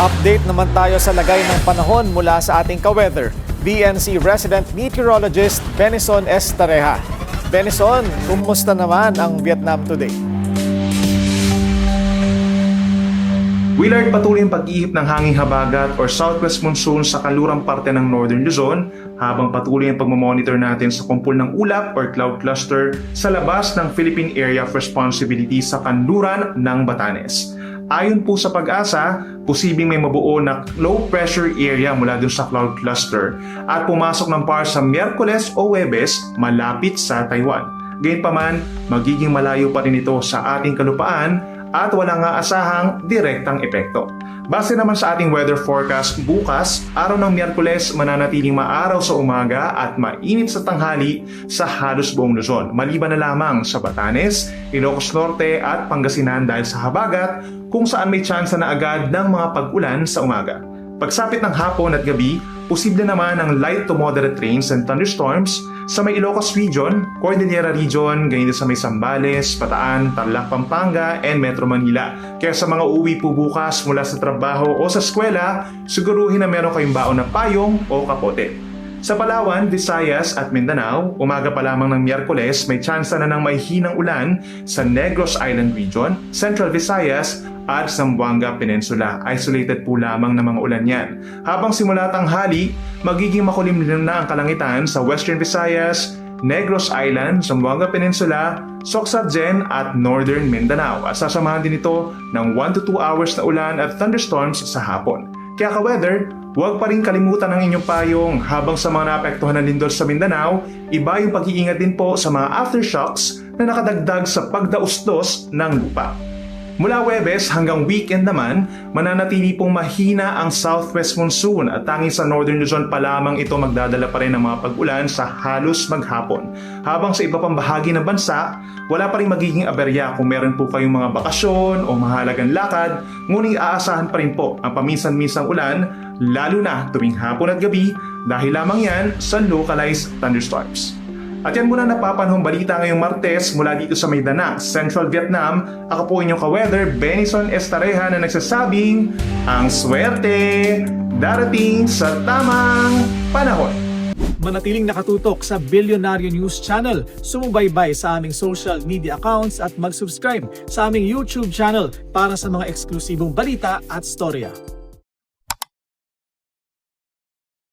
Update naman tayo sa lagay ng panahon mula sa ating ka-weather, BNC resident meteorologist Benison Estareja. Benison, kumusta naman ang Vietnam today? Willard, patuloy ang pag-ihip ng hanging habagat or southwest monsoon sa kanlurang parte ng Northern Luzon habang patuloy ang pagmamonitor natin sa kumpul ng ulap or cloud cluster sa labas ng Philippine Area of Responsibility sa kanluran ng Batanes. Ayon po sa Pag-asa, posibleng may mabuo na low pressure area mula dun sa cloud cluster at pumasok ng par sa Miyerkules o Huwebes malapit sa Taiwan. Gayunpaman, magiging malayo pa rin ito sa ating kalupaan at walang aasahang direktang epekto. Base naman sa ating weather forecast, bukas, araw ng Miyerkules, mananatiling maaraw sa umaga at mainit sa tanghali sa halos buong Luzon, maliban na lamang sa Batanes, Ilocos Norte at Pangasinan dahil sa habagat kung saan may tsansa na agad ng mga pag-ulan sa umaga. Pagsapit ng hapon at gabi, posible naman ang light to moderate rains and thunderstorms sa may Ilocos Region, Cordillera Region, ganyan din sa may Zambales, Bataan, Tarlac, Pampanga, and Metro Manila. Kaya sa mga uuwi po bukas mula sa trabaho o sa eskwela, siguruhin na meron kayong baon na payong o kapote. Sa Palawan, Visayas at Mindanao, umaga pa lamang ng Miyerkules, may tsansa na ng may hinang ulan sa Negros Island Region, Central Visayas at Zamboanga Peninsula. Isolated po lamang ng mga ulan yan. Habang simula tanghali, magiging makulimlim na ang kalangitan sa Western Visayas, Negros Island, Zamboanga Peninsula, Sorsogon at Northern Mindanao. At sasamahan din ito ng 1 to 2 hours na ulan at thunderstorms sa hapon. Kaya ka-weather, huwag pa rin kalimutan ang inyong payong habang sa mga naapektuhan ng lindol sa Mindanao, iba yung pag-iingat din po sa mga aftershocks na nakadagdag sa pagdaustos ng lupa. Mula Huwebes hanggang weekend naman, mananatili pong mahina ang southwest monsoon at tanging sa Northern Luzon pa lamang ito magdadala pa rin ng mga pag-ulan sa halos maghapon. Habang sa iba pang bahagi ng bansa, wala pa rin magiging aberya kung meron po kayong mga bakasyon o mahalagang lakad, ngunit aasahan pa rin po ang paminsan-minsang ulan, lalo na tuwing hapon at gabi dahil lamang yan sa localized thunderstorms. At yan muna napapanahong balita ngayong Martes mula dito sa may Danang, Central Vietnam. Ako po inyong ka-weather, Benison Estareja na nagsasabing, ang swerte darating sa tamang panahon. Manatiling nakatutok sa Bilyonaryo News Channel. Sumubaybay sa aming social media accounts at mag-subscribe sa aming YouTube channel para sa mga eksklusibong balita at storya.